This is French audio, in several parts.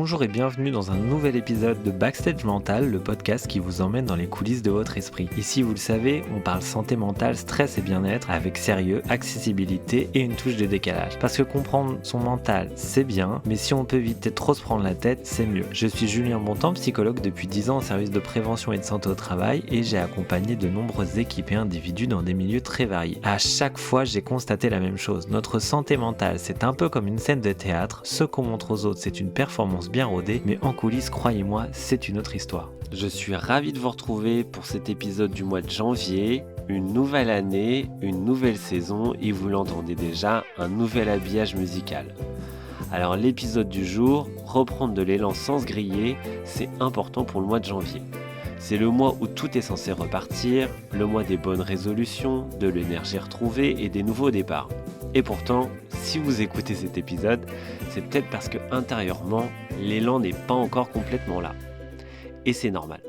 Bonjour et bienvenue dans un nouvel épisode de Backstage Mental, le podcast qui vous emmène dans les coulisses de votre esprit. Ici, vous le savez, on parle santé mentale, stress et bien-être avec sérieux, accessibilité et une touche de décalage. Parce que comprendre son mental, c'est bien, mais si on peut éviter de trop se prendre la tête, c'est mieux. Je suis Julien Bontemps, psychologue depuis 10 ans en service de prévention et de santé au travail et j'ai accompagné de nombreuses équipes et individus dans des milieux très variés. À chaque fois, j'ai constaté la même chose. Notre santé mentale, c'est un peu comme une scène de théâtre. Ce qu'on montre aux autres, c'est une performance bien rodée, mais en coulisses, croyez-moi, c'est une autre histoire. Je suis ravi de vous retrouver pour cet épisode du mois de janvier. Une nouvelle année, une nouvelle saison et vous l'entendez déjà, un nouvel habillage musical. Alors l'épisode du jour, reprendre de l'élan sans se griller, c'est important pour le mois de janvier. C'est le mois où tout est censé repartir, le mois des bonnes résolutions, de l'énergie retrouvée et des nouveaux départs. Et pourtant, si vous écoutez cet épisode, c'est peut-être parce que intérieurement, l'élan n'est pas encore complètement là. Et c'est normal.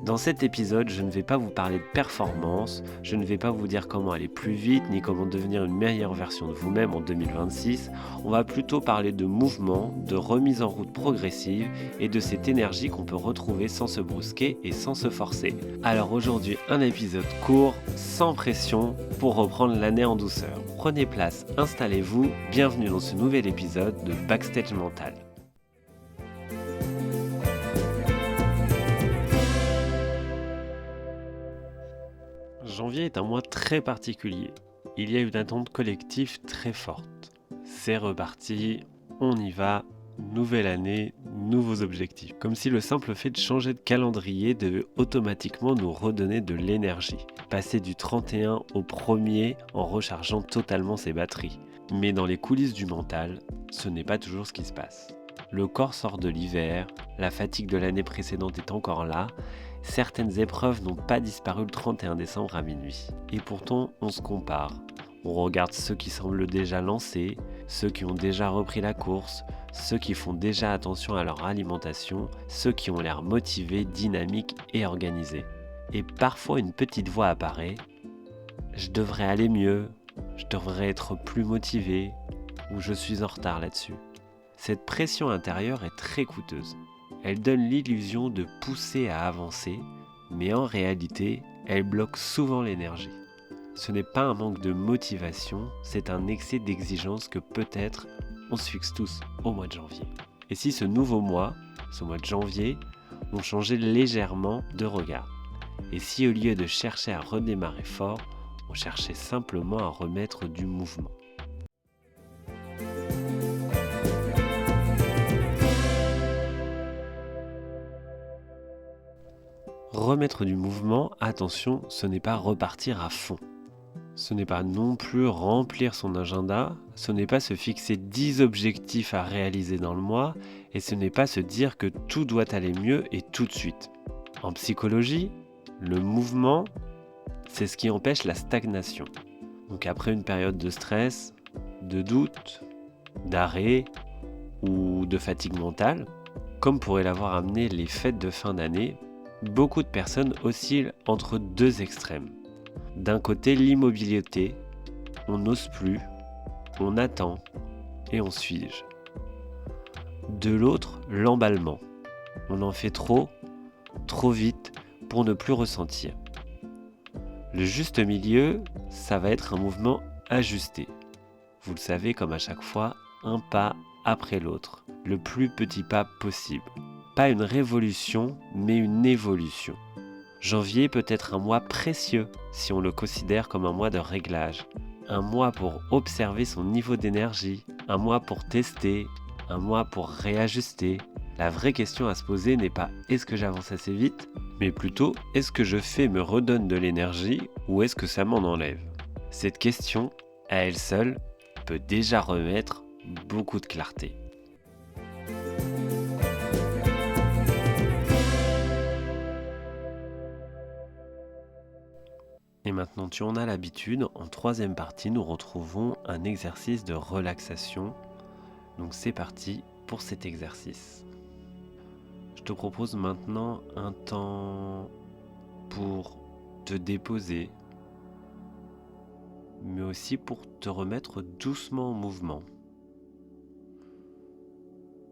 Dans cet épisode, je ne vais pas vous parler de performance, je ne vais pas vous dire comment aller plus vite, ni comment devenir une meilleure version de vous-même en 2026. On va plutôt parler de mouvement, de remise en route progressive et de cette énergie qu'on peut retrouver sans se brusquer et sans se forcer. Alors aujourd'hui, un épisode court, sans pression, pour reprendre l'année en douceur. Prenez place, installez-vous, bienvenue dans ce nouvel épisode de Backstage Mental. Janvier est un mois très particulier. Il y a une attente collective très forte. C'est reparti, on y va, nouvelle année, nouveaux objectifs. Comme si le simple fait de changer de calendrier devait automatiquement nous redonner de l'énergie. Passer du 31 au 1er en rechargeant totalement ses batteries. Mais dans les coulisses du mental, ce n'est pas toujours ce qui se passe. Le corps sort de l'hiver, la fatigue de l'année précédente est encore là. Certaines épreuves n'ont pas disparu le 31 décembre à minuit. Et pourtant, on se compare. On regarde ceux qui semblent déjà lancés, ceux qui ont déjà repris la course, ceux qui font déjà attention à leur alimentation, ceux qui ont l'air motivés, dynamiques et organisés. Et parfois une petite voix apparaît. Je devrais aller mieux, je devrais être plus motivé, ou je suis en retard là-dessus. Cette pression intérieure est très coûteuse. Elle donne l'illusion de pousser à avancer, mais en réalité, elle bloque souvent l'énergie. Ce n'est pas un manque de motivation, c'est un excès d'exigence que peut-être on se fixe tous au mois de janvier. Et si ce nouveau mois, ce mois de janvier, on changeait légèrement de regard? Et si au lieu de chercher à redémarrer fort, on cherchait simplement à remettre du mouvement? Remettre du mouvement, attention, ce n'est pas repartir à fond. Ce n'est pas non plus remplir son agenda, ce n'est pas se fixer 10 objectifs à réaliser dans le mois, et ce n'est pas se dire que tout doit aller mieux et tout de suite. En psychologie, le mouvement, c'est ce qui empêche la stagnation. Donc après une période de stress, de doute, d'arrêt ou de fatigue mentale, comme pourraient l'avoir amené les fêtes de fin d'année, beaucoup de personnes oscillent entre deux extrêmes. D'un côté, l'immobilité, on n'ose plus, on attend et on se fige. De l'autre, l'emballement, on en fait trop vite pour ne plus ressentir. Le juste milieu, ça va être un mouvement ajusté. Vous le savez, comme à chaque fois, un pas après l'autre, le plus petit pas possible. Pas une révolution, mais une évolution. Janvier peut être un mois précieux si on le considère comme un mois de réglage. Un mois pour observer son niveau d'énergie, un mois pour tester, un mois pour réajuster. La vraie question à se poser n'est pas est-ce que j'avance assez vite, mais plutôt est-ce que je fais me redonne de l'énergie ou est-ce que ça m'en enlève? Cette question, à elle seule, peut déjà remettre beaucoup de clarté. Et maintenant, tu en as l'habitude, en troisième partie, nous retrouvons un exercice de relaxation. Donc c'est parti pour cet exercice. Je te propose maintenant un temps pour te déposer, mais aussi pour te remettre doucement en mouvement.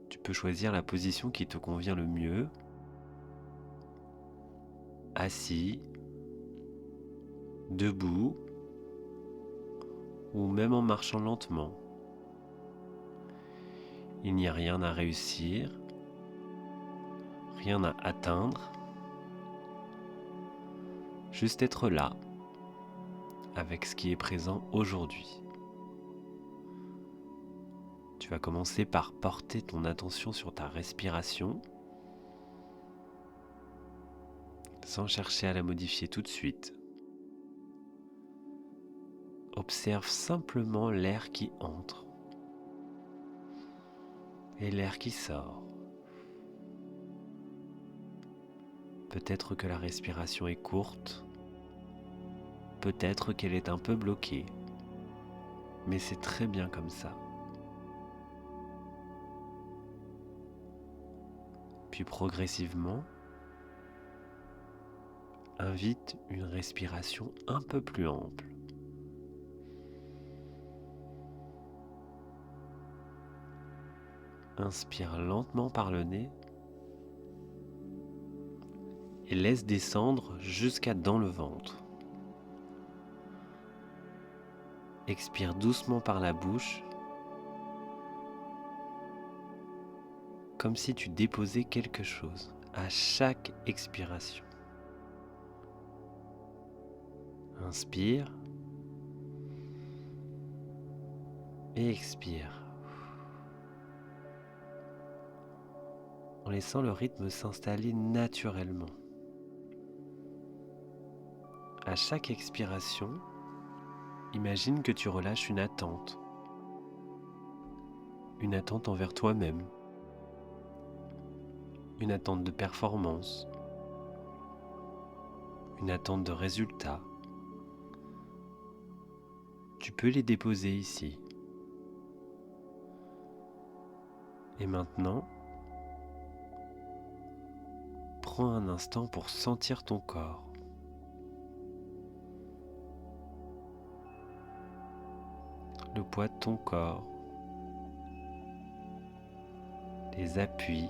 Tu peux choisir la position qui te convient le mieux, assis, debout ou même en marchant lentement. Il n'y a rien à réussir, rien à atteindre, juste être là, avec ce qui est présent aujourd'hui. Tu vas commencer par porter ton attention sur ta respiration, sans chercher à la modifier tout de suite. Observe simplement l'air qui entre et l'air qui sort. Peut-être que la respiration est courte, peut-être qu'elle est un peu bloquée, mais c'est très bien comme ça. Puis progressivement, invite une respiration un peu plus ample. Inspire lentement par le nez et laisse descendre jusqu'à dans le ventre. Expire doucement par la bouche, comme si tu déposais quelque chose à chaque expiration. Inspire et expire, en laissant le rythme s'installer naturellement. À chaque expiration, imagine que tu relâches une attente envers toi-même, une attente de performance, une attente de résultat. Tu peux les déposer ici. Et maintenant, prends un instant pour sentir ton corps. Le poids de ton corps, les appuis,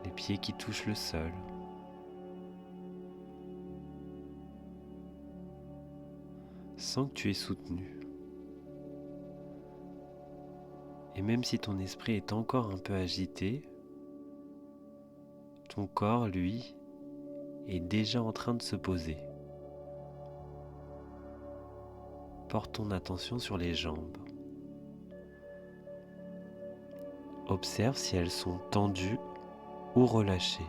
les pieds qui touchent le sol. Sens que tu es soutenu. Et même si ton esprit est encore un peu agité, ton corps, lui, est déjà en train de se poser. Porte ton attention sur les jambes. Observe si elles sont tendues ou relâchées.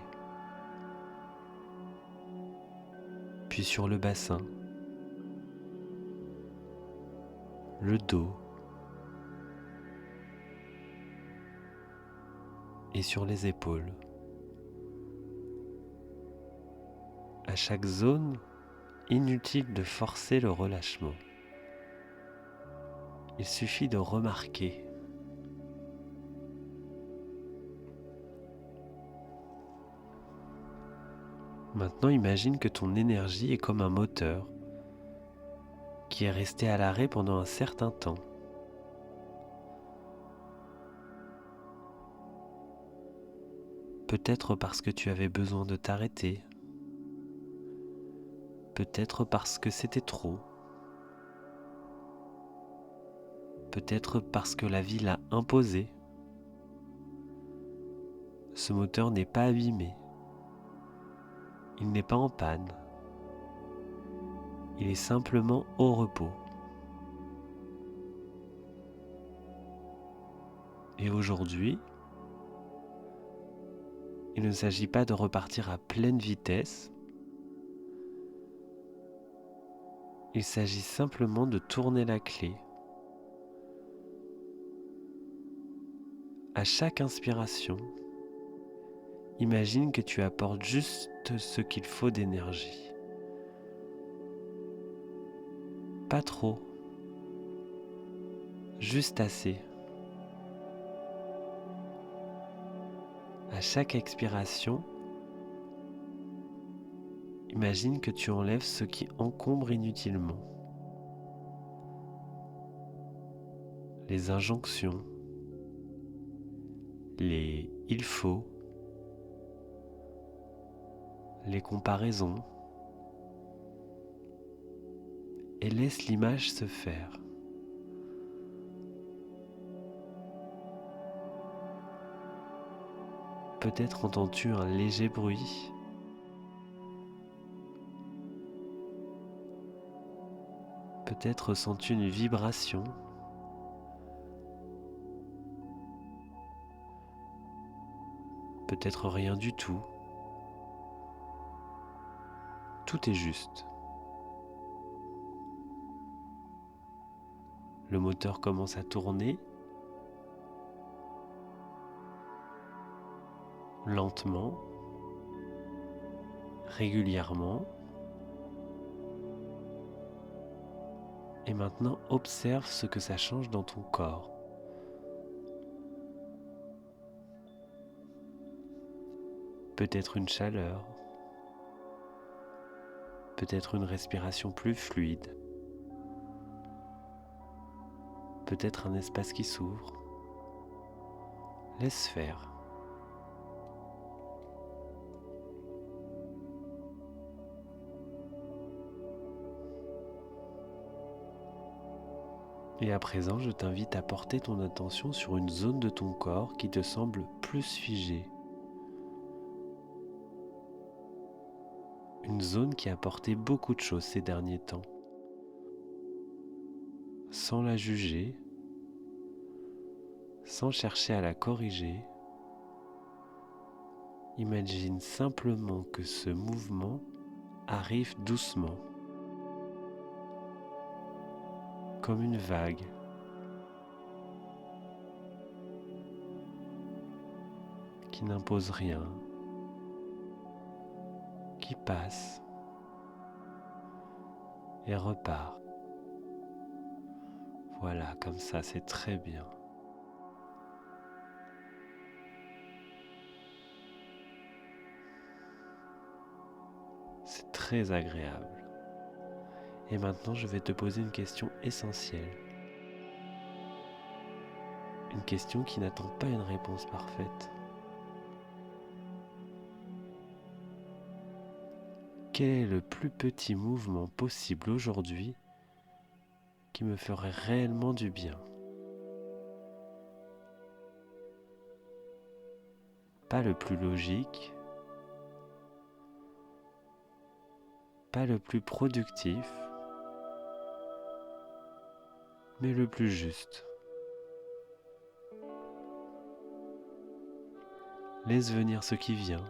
Puis sur le bassin, le dos et sur les épaules. À chaque zone, inutile de forcer le relâchement. Il suffit de remarquer. Maintenant, imagine que ton énergie est comme un moteur qui est resté à l'arrêt pendant un certain temps. Peut-être parce que tu avais besoin de t'arrêter. Peut-être parce que c'était trop. Peut-être parce que la vie l'a imposé. Ce moteur n'est pas abîmé. Il n'est pas en panne. Il est simplement au repos. Et aujourd'hui, il ne s'agit pas de repartir à pleine vitesse. Il s'agit simplement de tourner la clé. À chaque inspiration, imagine que tu apportes juste ce qu'il faut d'énergie. Pas trop, juste assez. À chaque expiration, imagine que tu enlèves ce qui encombre inutilement. Les injonctions, les il faut, les comparaisons, et laisse l'image se faire. Peut-être entends-tu un léger bruit. Peut-être ressens-tu une vibration. Peut-être rien du tout. Tout est juste. Le moteur commence à tourner lentement, régulièrement. Et maintenant, observe ce que ça change dans ton corps. Peut-être une chaleur, peut-être une respiration plus fluide, peut-être un espace qui s'ouvre. Laisse faire. Et à présent, je t'invite à porter ton attention sur une zone de ton corps qui te semble plus figée. Une zone qui a apporté beaucoup de choses ces derniers temps. Sans la juger, sans chercher à la corriger, imagine simplement que ce mouvement arrive doucement, comme une vague. Qui n'impose rien, qui passe et repart. Voilà, comme ça, c'est très bien. C'est très agréable. Et maintenant, je vais te poser une question essentielle. Une question qui n'attend pas une réponse parfaite. Quel est le plus petit mouvement possible aujourd'hui qui me ferait réellement du bien? Pas le plus logique, pas le plus productif, mais le plus juste. Laisse venir ce qui vient.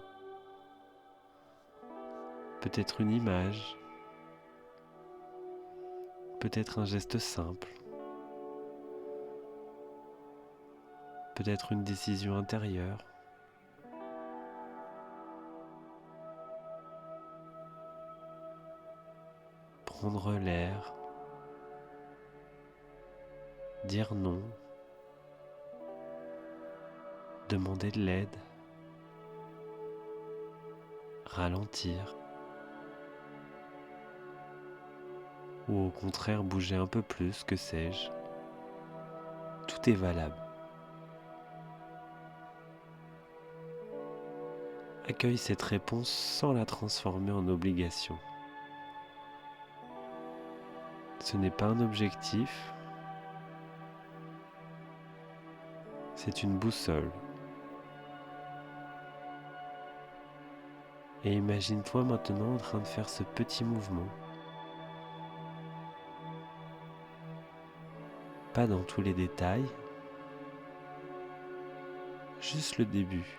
Peut-être une image, peut-être un geste simple, peut-être une décision intérieure. Prendre l'air, dire non, demander de l'aide, ralentir, ou au contraire bouger un peu plus, que sais-je. Tout est valable. Accueille cette réponse sans la transformer en obligation. Ce n'est pas un objectif, c'est une boussole. Et imagine-toi maintenant en train de faire ce petit mouvement. Pas dans tous les détails, juste le début.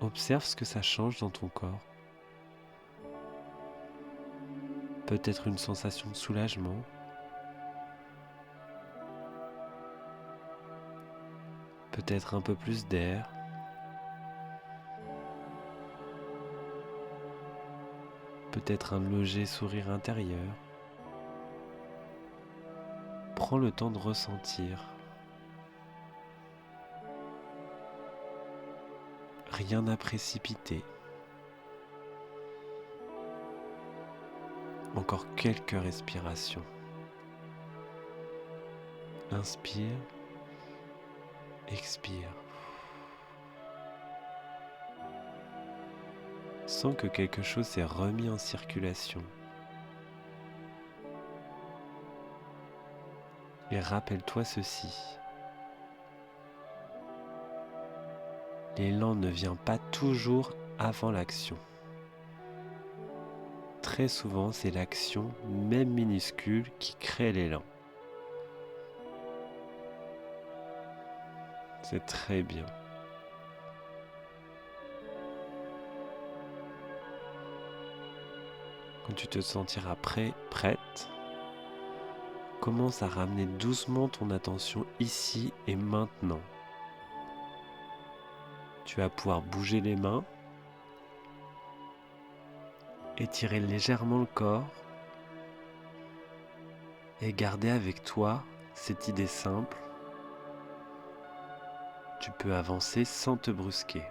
Observe ce que ça change dans ton corps. Peut-être une sensation de soulagement, peut-être un peu plus d'air, peut-être un léger sourire intérieur. Prends le temps de ressentir. Rien à précipiter. Encore quelques respirations. Inspire Expire. Sens que quelque chose s'est remis en circulation. Et rappelle-toi ceci. L'élan ne vient pas toujours avant l'action. Très souvent, c'est l'action, même minuscule, qui crée l'élan. C'est très bien. Quand tu te sentiras prête, commence à ramener doucement ton attention ici et maintenant. Tu vas pouvoir bouger les mains, étirer légèrement le corps et garder avec toi cette idée simple. Tu peux avancer sans te brusquer,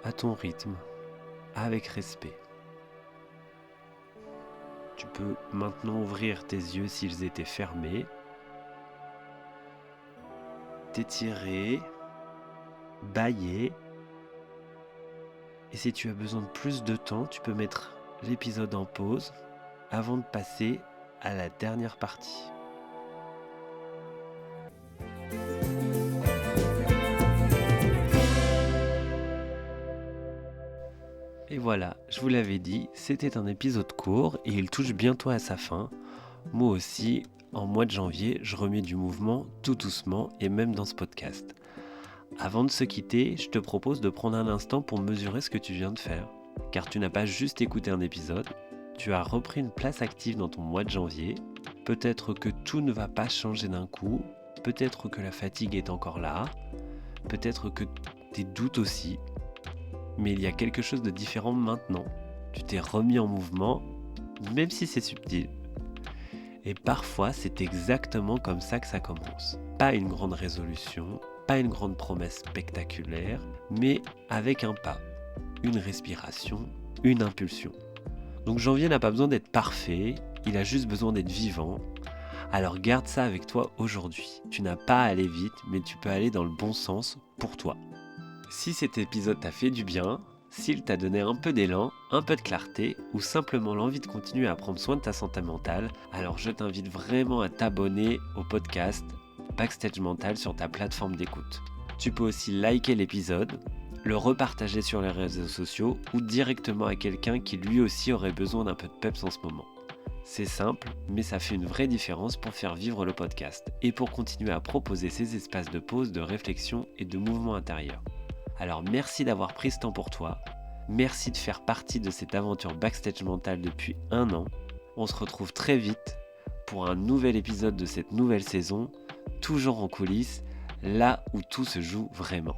à ton rythme, avec respect. Tu peux maintenant ouvrir tes yeux s'ils étaient fermés, t'étirer, bâiller. Et si tu as besoin de plus de temps, tu peux mettre l'épisode en pause avant de passer à la dernière partie. Et voilà, je vous l'avais dit, c'était un épisode court et il touche bientôt à sa fin. Moi aussi, en mois de janvier, je remets du mouvement tout doucement et même dans ce podcast. Avant de se quitter, je te propose de prendre un instant pour mesurer ce que tu viens de faire. Car tu n'as pas juste écouté un épisode, tu as repris une place active dans ton mois de janvier. Peut-être que tout ne va pas changer d'un coup, peut-être que la fatigue est encore là, peut-être que tes doutes aussi. Mais il y a quelque chose de différent maintenant. Tu t'es remis en mouvement, même si c'est subtil. Et parfois, c'est exactement comme ça que ça commence. Pas une grande résolution, pas une grande promesse spectaculaire, mais avec un pas, une respiration, une impulsion. Donc janvier n'a pas besoin d'être parfait, il a juste besoin d'être vivant. Alors garde ça avec toi aujourd'hui. Tu n'as pas à aller vite, mais tu peux aller dans le bon sens pour toi. Si cet épisode t'a fait du bien, s'il t'a donné un peu d'élan, un peu de clarté ou simplement l'envie de continuer à prendre soin de ta santé mentale, alors je t'invite vraiment à t'abonner au podcast Backstage Mental sur ta plateforme d'écoute. Tu peux aussi liker l'épisode, le repartager sur les réseaux sociaux ou directement à quelqu'un qui lui aussi aurait besoin d'un peu de peps en ce moment. C'est simple, mais ça fait une vraie différence pour faire vivre le podcast et pour continuer à proposer ces espaces de pause, de réflexion et de mouvement intérieur. Alors merci d'avoir pris ce temps pour toi, merci de faire partie de cette aventure Backstage Mental depuis 1 an. On se retrouve très vite pour un nouvel épisode de cette nouvelle saison, toujours en coulisses, là où tout se joue vraiment.